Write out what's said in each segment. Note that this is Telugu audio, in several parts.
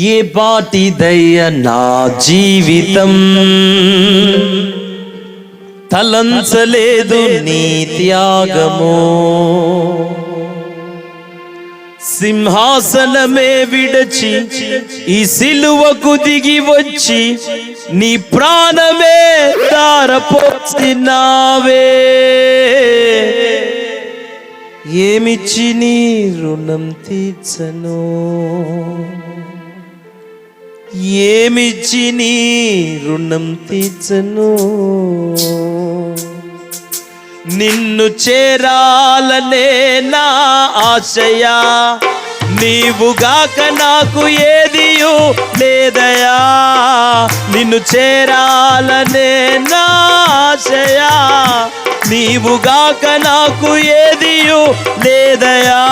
ఏ పాటిదయ్య నా జీవితం, తలంచలేదు నీ త్యాగము. సింహాసనమే విడచి ఈ సిలువకు దిగి వచ్చి నీ ప్రాణమే ధారపోసినావే. ఏమిచ్చి నీ రుణం తీర్చను, ఏమిచ్చి నీ రుణం తీర్చను. నిన్ను చేరాలనే నా ఆశయా, నీవుగాక నాకు ఏదియు లేదయా. నిన్ను చేరాలనే నా ఆశయా, నీవుగాక నాకు ఏదియు లేదయా.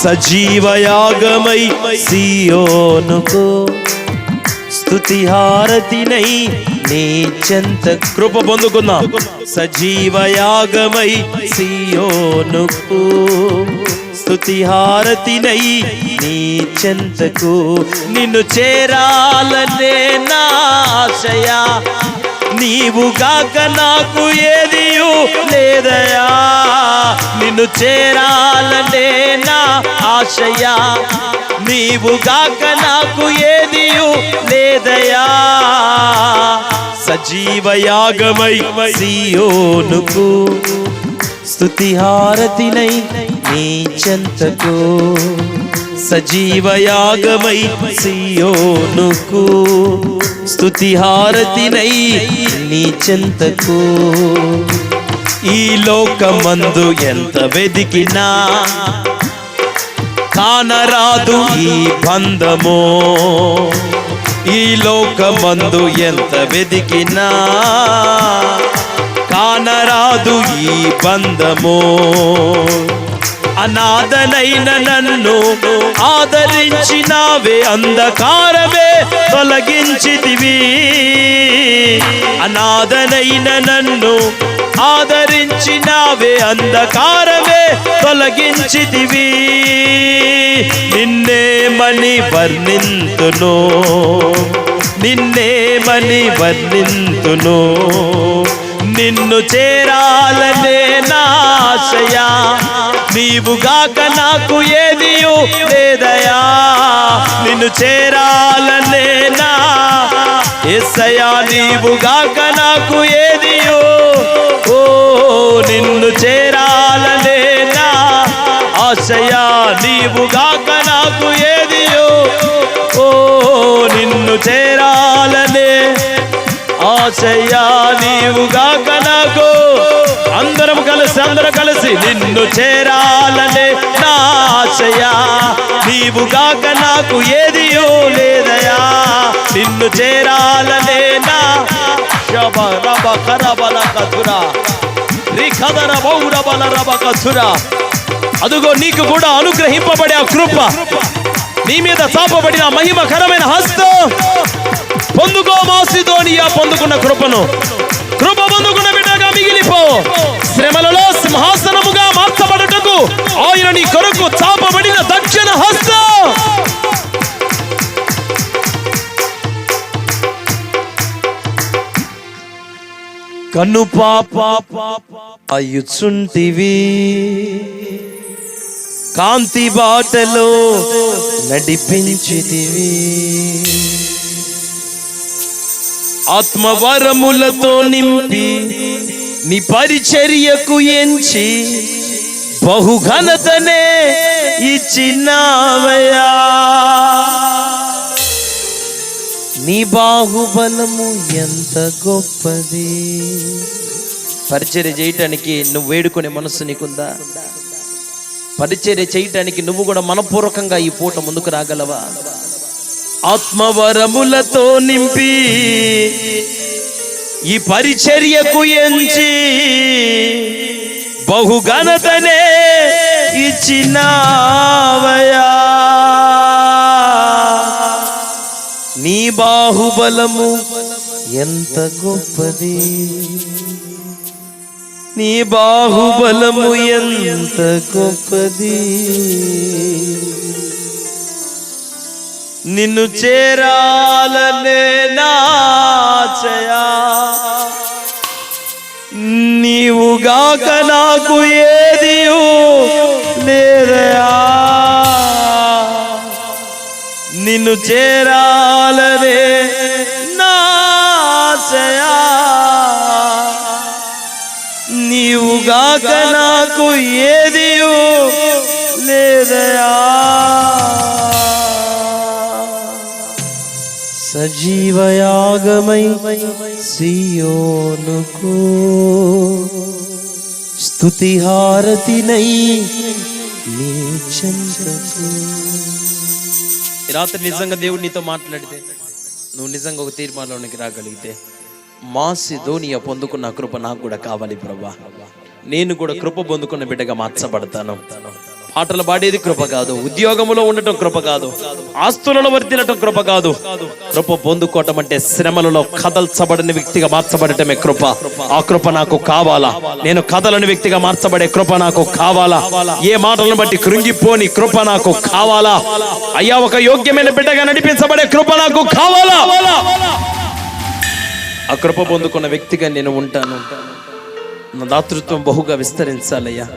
సజీవయాగమై సియోనుకు స్తుతి హారతినై నీ చెంత కృప పొందుకున్నా. సజీవయాగమై సియోనుకు స్తుతి హారతినై నీ చెంతకు. నిన్ను చేరాలనే నా ఆశయా, నీవుగాక నాకు ఏదియు లేదయా. నిన్ను చేరాలనే నా ఆశయా, నీవుగాక నాకు ఏదియు లేదయా. సజీవయాగమై సియోనుకు స్తుతి హారతినై నీ చెంతకు. సజీవయాగమై సియోనుకు స్తుతి హారతినై నీ చెంతకు. ఈ లోకమందు ఎంత వెదికినా కానరాదు ఈ బంధము. ఈ లోకమందు ఎంత వెదికినా కానరాదు ఈ బంధము. అనాథనైన నన్ను ఆదరించినావే, అంధకారమే తొలగించితివి. అనాథనైన నన్ను ఆదరించినావే, అంధకారమే తొలగించితివి. నిన్నేమని వర్ణింతును, నిన్నేమని వర్ణింతును. నిన్ను చేరాలనే నా ఆశయా, నీవుగాక నాకు ఏదియు లేదయా. నిన్ను చేరాలనే నా యేసయ్యా, నీవుగాక నాకు ఏదియు. ఓ నిన్ను చేరాలనే నా ఆశయా, నీవుగాక నాకు ఏదియు. ఓ నిన్ను చేరాలనే ఆశయా, నీవుగాక నాకు. అందరం కలిసి నిన్ను చేరాలనే నా ఆశయా, నీవుగాక నాకు ఏదియో లేదయా. నిన్ను చేరాలనే నా అదుగో నీకు కూడా అనుగ్రహింపబడే ఆ కృప, నీ మీద చాపబడిన మహిమకరమైన హస్తం పొందుకో. మాసిదోనియా పొందుకున్న కృపను, కృప పొందుకున్న బిడ్డగా మిగిలిపో. శ్రమలలో సింహాసనముగా మార్చబడుటకు ఆయన నీ కొరకు చాపబడిన దక్షిణ హస్తం. కన్ను పాప అయ్యుచుంటివి, కాంతి బాటలో నడిపించితివి. ఆత్మవరములతో నింపి నీ పరిచర్యకు ఎంచి బహుఘనతనే ఇచ్చినావయ్యా. నీ బాహుబలము ఎంత గొప్పది. పరిచర్య చేయటానికి నువ్వు వేడుకునే మనస్సు నీకుందా? పరిచర్య చేయటానికి నువ్వు కూడా మనపూర్వకంగా ఈ పూట ముందుకు రాగలవా? ఆత్మవరములతో నింపి ఈ పరిచర్యకు ఎంచి బహుఘనతనే ఇచ్చినావయ్యా. నీ బాహుబలము ఎంత గొప్పది, నీ బాహుబలము ఎంత గొప్పది. నిన్ను చేరాలనే నాచయా, నీవుగాక నాకు ఏదియు లేదయా. నిన్ను చేరాలనే నాచయా, నీవుగాక నాకు ఏదియు లేదయా. సజీవయాగమై సియోనుకు స్తుతి హారతినై నీ చెంతకు. ఈ రాత్రి నిజంగా దేవుడు నీతో మాట్లాడితే, నువ్వు నిజంగా ఒక తీర్మానంలోనికి రాగలిగితే, మాసిదోనియా పొందుకున్న కృప నాకు కూడా కావాలి ప్రభా. నేను కూడా కృప పొందుకున్న బిడ్డగా మార్చబడతాను. పాటలు పాడేది కృప కాదు, ఉద్యోగంలో ఉండటం కృప కాదు, ఆస్తులలో వర్ధిల్లటం కృప కాదు. కృప పొందుకోవటం అంటే శ్రమలలో కదల్చబడిన వ్యక్తిగా మార్చబడటమే కృప. ఆ కృప నాకు కావాలా. నేను కదలని వ్యక్తిగా మార్చబడే కృప నాకు కావాలా. ఏ మాటలను బట్టి కృంగిపోని కృప నాకు కావాలా. అయ్యా, ఒక యోగ్యమైన బిడ్డగా నడిపించబడే కృప నాకు కావాలా. ఆ కృప పొందుకున్న వ్యక్తిగా నేను ఉంటాను. నా దాతృత్వం బహుగా విస్తరించాలయ్యా.